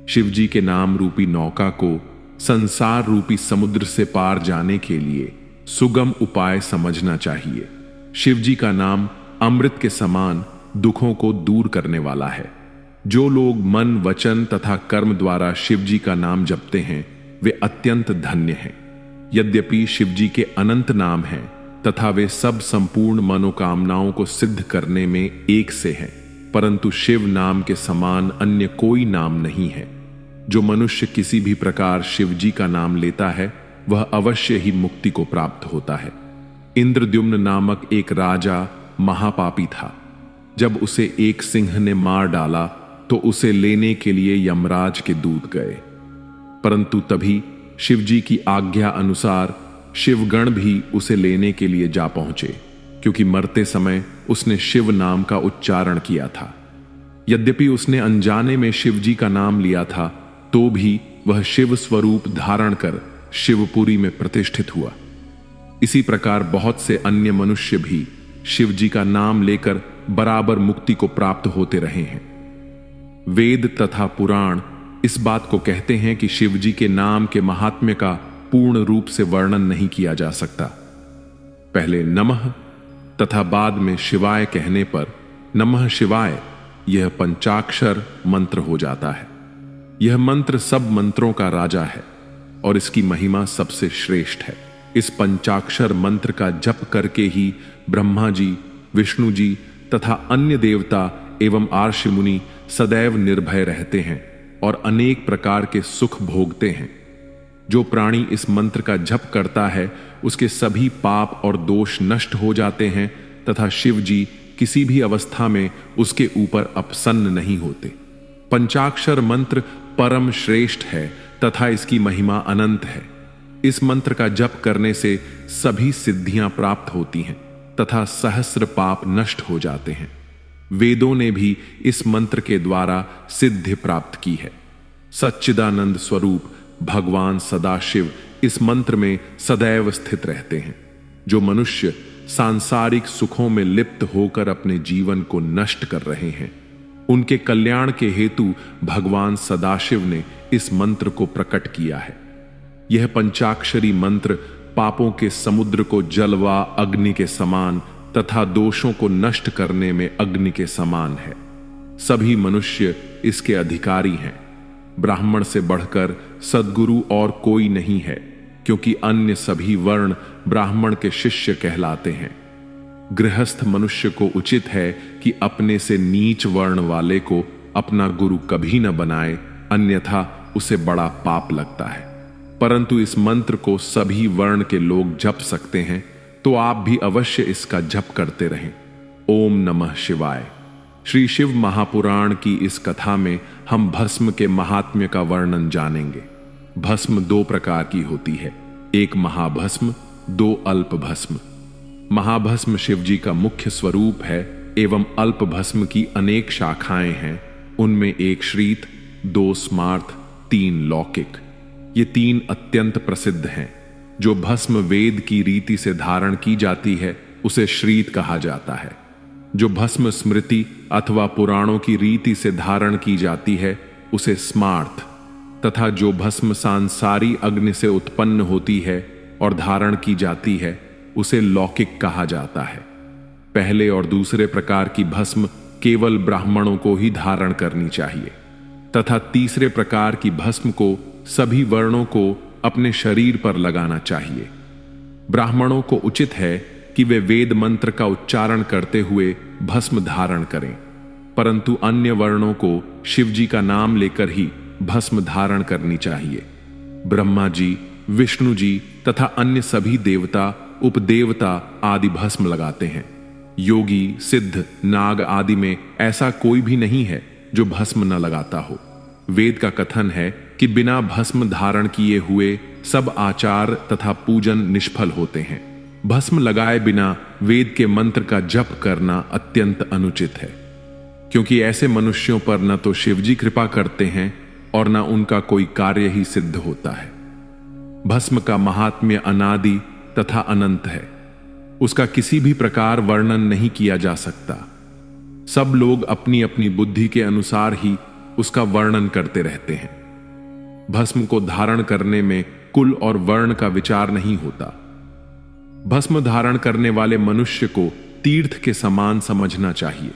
शिवजी के नाम रूपी नौका को संसार रूपी समुद्र से पार जाने के लिए सुगम उपाय समझना चाहिए। शिवजी का नाम अमृत के समान दुखों को दूर करने वाला है। जो लोग मन, वचन तथा कर्म द्वारा शिवजी का नाम जपते हैं वे अत्यंत धन्य हैं। यद्यपि शिवजी के अनंत नाम हैं तथा वे सब संपूर्ण मनोकामनाओं को सिद्ध करने में एक से हैं, परंतु शिव नाम के समान अन्य कोई नाम नहीं है। जो मनुष्य किसी भी प्रकार शिवजी का नाम लेता है वह अवश्य ही मुक्ति को प्राप्त होता है। इंद्रद्युम्न नामक एक राजा महापापी था। जब उसे एक सिंह ने मार डाला तो उसे लेने के लिए यमराज के दूत गए, परंतु तभी शिवजी की आज्ञा अनुसार शिवगण भी उसे लेने के लिए जा पहुंचे, क्योंकि मरते समय उसने शिव नाम का उच्चारण किया था। यद्यपि उसने अनजाने में शिवजी का नाम लिया था तो भी वह शिव स्वरूप धारण कर शिवपुरी में प्रतिष्ठित हुआ। इसी प्रकार बहुत से अन्य मनुष्य भी शिवजी का नाम लेकर बराबर मुक्ति को प्राप्त होते रहे हैं। वेद तथा पुराण इस बात को कहते हैं कि शिवजी के नाम के महात्म्य का पूर्ण रूप से वर्णन नहीं किया जा सकता। पहले नमः तथा बाद में शिवाय कहने पर नमः शिवाय यह पंचाक्षर मंत्र हो जाता है। यह मंत्र सब मंत्रों का राजा है और इसकी महिमा सबसे श्रेष्ठ है। इस पंचाक्षर मंत्र का जप करके ही ब्रह्मा जी, विष्णु जी तथा अन्य देवता एवं आर्षि मुनि सदैव निर्भय रहते हैं और अनेक प्रकार के सुख भोगते हैं। जो प्राणी इस मंत्र का जप करता है उसके सभी पाप और दोष नष्ट हो जाते हैं तथा शिव जी किसी भी अवस्था में उसके ऊपर अप्रसन्न नहीं होते। पंचाक्षर मंत्र परम श्रेष्ठ है तथा इसकी महिमा अनंत है। इस मंत्र का जप करने से सभी सिद्धियां प्राप्त होती हैं तथा सहस्र पाप नष्ट हो जाते हैं। वेदों ने भी इस मंत्र के द्वारा सिद्धि प्राप्त की है। सच्चिदानंद स्वरूप भगवान सदाशिव इस मंत्र में सदैव स्थित रहते हैं। जो मनुष्य सांसारिक सुखों में लिप्त होकर अपने जीवन को नष्ट कर रहे हैं उनके कल्याण के हेतु भगवान सदाशिव ने इस मंत्र को प्रकट किया है। यह पंचाक्षरी मंत्र पापों के समुद्र को जल व अग्नि के समान तथा दोषों को नष्ट करने में अग्नि के समान है। सभी मनुष्य इसके अधिकारी हैं। ब्राह्मण से बढ़कर सद्गुरु और कोई नहीं है, क्योंकि अन्य सभी वर्ण ब्राह्मण के शिष्य कहलाते हैं। गृहस्थ मनुष्य को उचित है कि अपने से नीच वर्ण वाले को अपना गुरु कभी न बनाए, अन्यथा उसे बड़ा पाप लगता है। परंतु इस मंत्र को सभी वर्ण के लोग जप सकते हैं, तो आप भी अवश्य इसका जप करते रहें। ओम नमः शिवाय। श्री शिव महापुराण की इस कथा में हम भस्म के महात्म्य का वर्णन जानेंगे। भस्म दो प्रकार की होती है, एक महाभस्म, दो अल्प भस्म। महाभस्म शिवजी का मुख्य स्वरूप है एवं अल्प भस्म की अनेक शाखाएं हैं। उनमें एक श्रीत, दो स्मार्थ, तीन लौकिक। ये तीन अत्यंत प्रसिद्ध हैं। जो भस्म वेद की रीति से धारण की जाती है उसे श्रीत कहा जाता है। जो भस्म स्मृति अथवा पुराणों की रीति से धारण की जाती है उसे स्मार्थ, तथा जो भस्म सांसारी अग्नि से उत्पन्न होती है और धारण की जाती है उसे लौकिक कहा जाता है। पहले और दूसरे प्रकार की भस्म केवल ब्राह्मणों को ही धारण करनी चाहिए तथा तीसरे प्रकार की भस्म को सभी वर्णों को अपने शरीर पर लगाना चाहिए। ब्राह्मणों को उचित है कि वे वेद मंत्र का उच्चारण करते हुए भस्म धारण करें, परंतु अन्य वर्णों को शिवजी का नाम लेकर ही भस्म धारण करनी चाहिए। ब्रह्मा जी, विष्णु जी तथा अन्य सभी देवता, उपदेवता आदि भस्म लगाते हैं। योगी, सिद्ध, नाग आदि में ऐसा कोई भी नहीं है जो भस्म न लगाता हो। वेद का कथन है कि बिना भस्म धारण किए हुए सब आचार तथा पूजन निष्फल होते हैं। भस्म लगाए बिना वेद के मंत्र का जप करना अत्यंत अनुचित है, क्योंकि ऐसे मनुष्यों पर न तो शिवजी कृपा करते हैं और न उनका कोई कार्य ही सिद्ध होता है। भस्म का महात्म्य अनादि तथा अनंत है। उसका किसी भी प्रकार वर्णन नहीं किया जा सकता। सब लोग अपनी अपनी बुद्धि के अनुसार ही उसका वर्णन करते रहते हैं। भस्म को धारण करने में कुल और वर्ण का विचार नहीं होता। भस्म धारण करने वाले मनुष्य को तीर्थ के समान समझना चाहिए।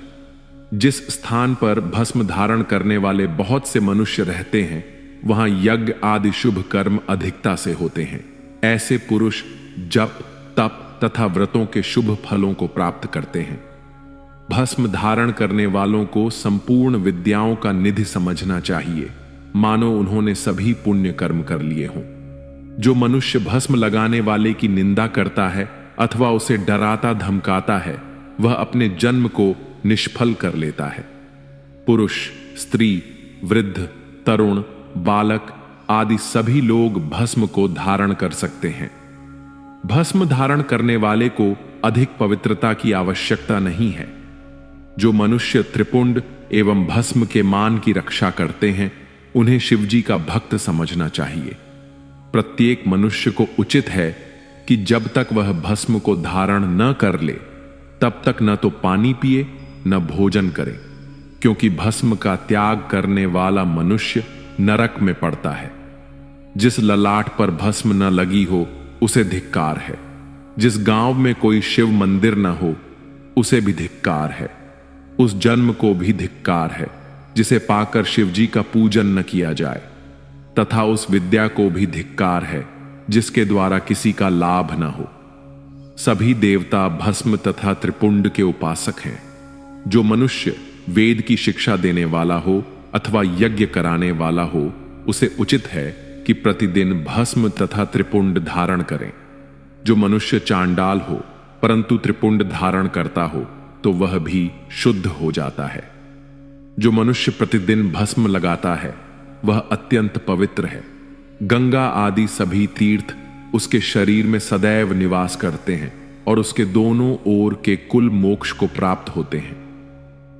जिस स्थान पर भस्म धारण करने वाले बहुत से मनुष्य रहते हैं, वहां यज्ञ आदि शुभ कर्म अधिकता से होते हैं। ऐसे पुरुष जप, तप तथा व्रतों के शुभ फलों को प्राप्त करते हैं। भस्म धारण करने वालों को संपूर्ण विद्याओं का निधि समझना चाहिए, मानो उन्होंने सभी पुण्य कर्म कर लिए हों। जो मनुष्य भस्म लगाने वाले की निंदा करता है अथवा उसे डराता धमकाता है, वह अपने जन्म को निष्फल कर लेता है। पुरुष, स्त्री, वृद्ध, तरुण, बालक आदि सभी लोग भस्म को धारण कर सकते हैं। भस्म धारण करने वाले को अधिक पवित्रता की आवश्यकता नहीं है। जो मनुष्य त्रिपुंड एवं भस्म के मान की रक्षा करते हैं, उन्हें शिवजी का भक्त समझना चाहिए। प्रत्येक मनुष्य को उचित है कि जब तक वह भस्म को धारण न कर ले, तब तक न तो पानी पिए न भोजन करे, क्योंकि भस्म का त्याग करने वाला मनुष्य नरक में पड़ता है। जिस ललाट पर भस्म न लगी हो, उसे धिक्कार है। जिस गांव में कोई शिव मंदिर न हो, उसे भी धिक्कार है। उस जन्म को भी धिक्कार है जिसे पाकर शिवजी का पूजन न किया जाए, तथा उस विद्या को भी धिक्कार है जिसके द्वारा किसी का लाभ न हो। सभी देवता भस्म तथा त्रिपुंड के उपासक हैं। जो मनुष्य वेद की शिक्षा देने वाला हो अथवा यज्ञ कराने वाला हो, उसे उचित है कि प्रतिदिन भस्म तथा त्रिपुंड धारण करें। जो मनुष्य चांडाल हो परंतु त्रिपुंड धारण करता हो, तो वह भी शुद्ध हो जाता है। जो मनुष्य प्रतिदिन भस्म लगाता है, वह अत्यंत पवित्र है। गंगा आदि सभी तीर्थ उसके शरीर में सदैव निवास करते हैं और उसके दोनों ओर के कुल मोक्ष को प्राप्त होते हैं।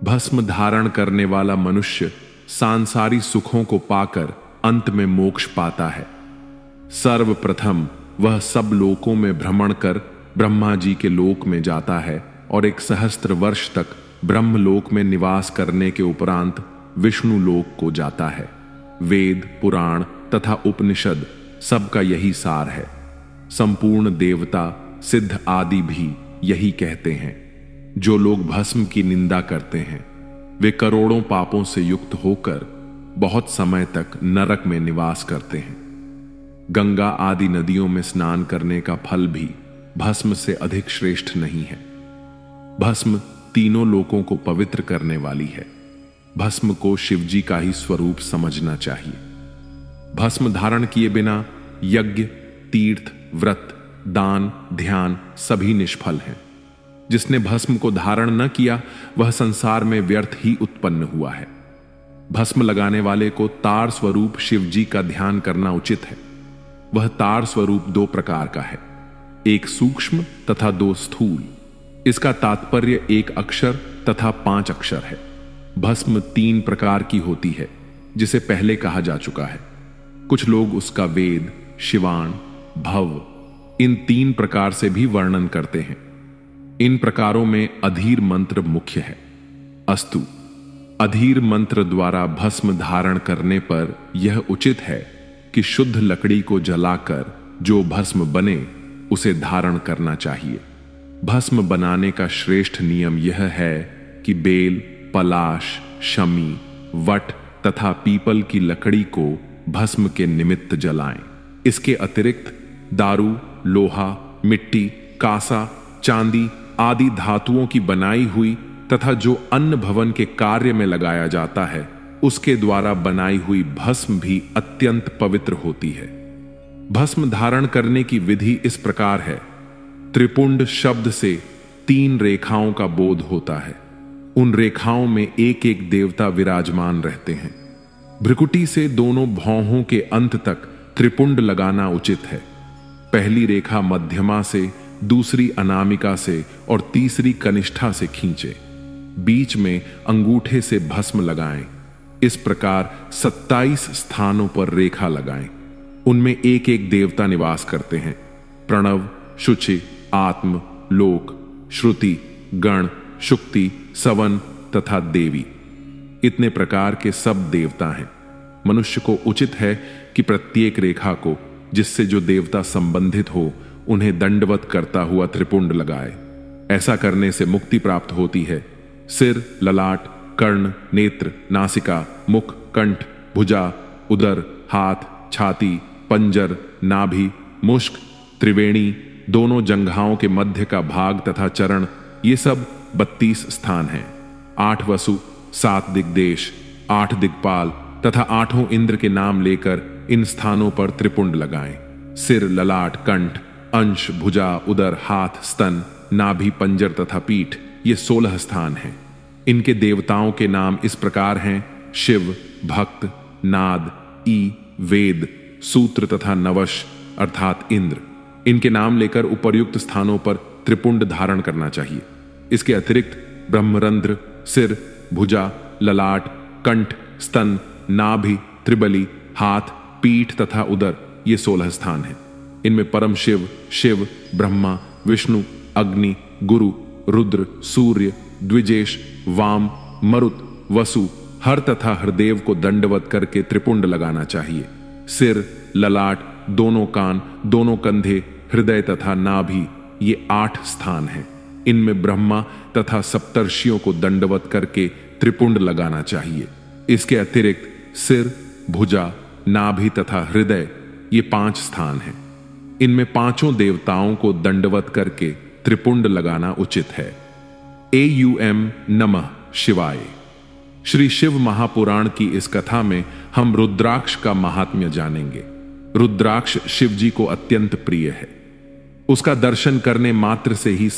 भस्म धारण करने वाला मनुष्य सांसारी सुखों को पाकर अंत में मोक्ष पाता है। सर्वप्रथम वह सब लोकों में भ्रमण कर ब्रह्मा जी के लोक में जाता है और 1 सहस्त्र वर्ष तक ब्रह्मलोक में निवास करने के उपरांत विष्णु लोक को जाता है। वेद, पुराण तथा उपनिषद सबका यही सार है। संपूर्ण देवता, सिद्ध आदि भी यही कहते हैं। जो लोग भस्म की निंदा करते हैं, वे करोड़ों पापों से युक्त होकर बहुत समय तक नरक में निवास करते हैं। गंगा आदि नदियों में स्नान करने का फल भी भस्म से अधिक श्रेष्ठ नहीं है। भस्म तीनों लोकों को पवित्र करने वाली है। भस्म को शिवजी का ही स्वरूप समझना चाहिए। भस्म धारण किए बिना यज्ञ, तीर्थ, व्रत, दान, ध्यान सभी निष्फल हैं। जिसने भस्म को धारण न किया, वह संसार में व्यर्थ ही उत्पन्न हुआ है। भस्म लगाने वाले को तार स्वरूप शिवजी का ध्यान करना उचित है। वह तार स्वरूप 2 प्रकार का है, एक सूक्ष्म तथा 2 स्थूल। इसका तात्पर्य 1 अक्षर तथा 5 अक्षर है। भस्म 3 प्रकार की होती है, जिसे पहले कहा जा चुका है। कुछ लोग उसका वेद, शिवाण, भव इन 3 प्रकार से भी वर्णन करते हैं। इन प्रकारों में अधीर मंत्र मुख्य है। अस्तु, अधीर मंत्र द्वारा भस्म धारण करने पर यह उचित है कि शुद्ध लकड़ी को जलाकर जो भस्म बने उसे धारण करना चाहिए। भस्म बनाने का श्रेष्ठ नियम यह है कि बेल, पलाश, शमी, वट तथा पीपल की लकड़ी को भस्म के निमित्त जलाएं। इसके अतिरिक्त दारू, लोहा, मिट्टी, कांसा, चांदी आदि धातुओं की बनाई हुई तथा जो अन्न भवन के कार्य में लगाया जाता है, उसके द्वारा बनाई हुई भस्म भी अत्यंत पवित्र होती है। भस्म धारण करने की विधि इस प्रकार है। त्रिपुंड शब्द से 3 रेखाओं का बोध होता है। उन रेखाओं में एक एक देवता विराजमान रहते हैं। भ्रुकुटी से दोनों भौहों के अंत तक त्रिपुंड लगाना उचित है। पहली रेखा मध्यमा से, दूसरी अनामिका से और तीसरी कनिष्ठा से खींचे। बीच में अंगूठे से भस्म लगाएं। इस प्रकार 27 स्थानों पर रेखा लगाएं। उनमें एक एक देवता निवास करते हैं। प्रणव, शुचि, आत्म, लोक, श्रुति, गण, शुक्ति, सवन तथा देवी। इतने प्रकार के सब देवता हैं। मनुष्य को उचित है कि प्रत्येक रेखा को जिससे जो देवता संबंधित हो उन्हें दंडवत करता हुआ त्रिपुंड लगाए। ऐसा करने से मुक्ति प्राप्त होती है। सिर, ललाट, कर्ण, नेत्र, नासिका, मुख, कंठ, भुजा, उदर, हाथ, छाती, पंजर, नाभि, मुष्क, त्रिवेणी, दोनों जंघाओं के मध्य का भाग तथा चरण, ये सब 32 स्थान हैं। 8 वसु, 7 दिग्देश, 8 दिक्पाल तथा 8 इंद्र के नाम लेकर इन स्थानों पर त्रिपुंड लगाएं। सिर, ललाट, कंठ, अंश, भुजा, उदर, हाथ, स्तन, नाभि, पंजर तथा पीठ, ये 16 स्थान हैं। इनके देवताओं के नाम इस प्रकार हैं: शिव, भक्त, नाद, ई, वेद, सूत्र तथा नवश अर्थात इंद्र। इनके नाम लेकर उपर्युक्त स्थानों पर त्रिपुंड धारण करना चाहिए। इसके अतिरिक्त ब्रह्मरंध्र, सिर, भुजा, ललाट, कंठ, स्तन, नाभि, त्रिबली, हाथ, पीठ तथा उदर, ये 16 स्थान हैं। इनमें परम शिव, शिव, ब्रह्मा, विष्णु, अग्नि, गुरु, रुद्र, सूर्य, द्विजेश, वाम, मरुत, वसु, हर तथा हरदेव को दंडवत करके त्रिपुंड लगाना चाहिए। सिर, ललाट, दोनों कान, दोनों कंधे, हृदय तथा नाभि, ये 8 स्थान हैं। इनमें ब्रह्मा तथा सप्तर्षियों को दंडवत करके त्रिपुंड लगाना चाहिए। इसके अतिरिक्त सिर, भुजा, नाभि तथा हृदय, ये 5 स्थान हैं। इनमें 5 देवताओं को दंडवत करके त्रिपुंड लगाना उचित है। AUM नमः शिवाय। श्री शिव महापुराण की इस कथा में हम रुद्राक्ष का महात्म्य जानेंगे। रुद्राक्ष शिव जी को अत्यंत प्रिय है। उसका दर्शन करने मात्र से ही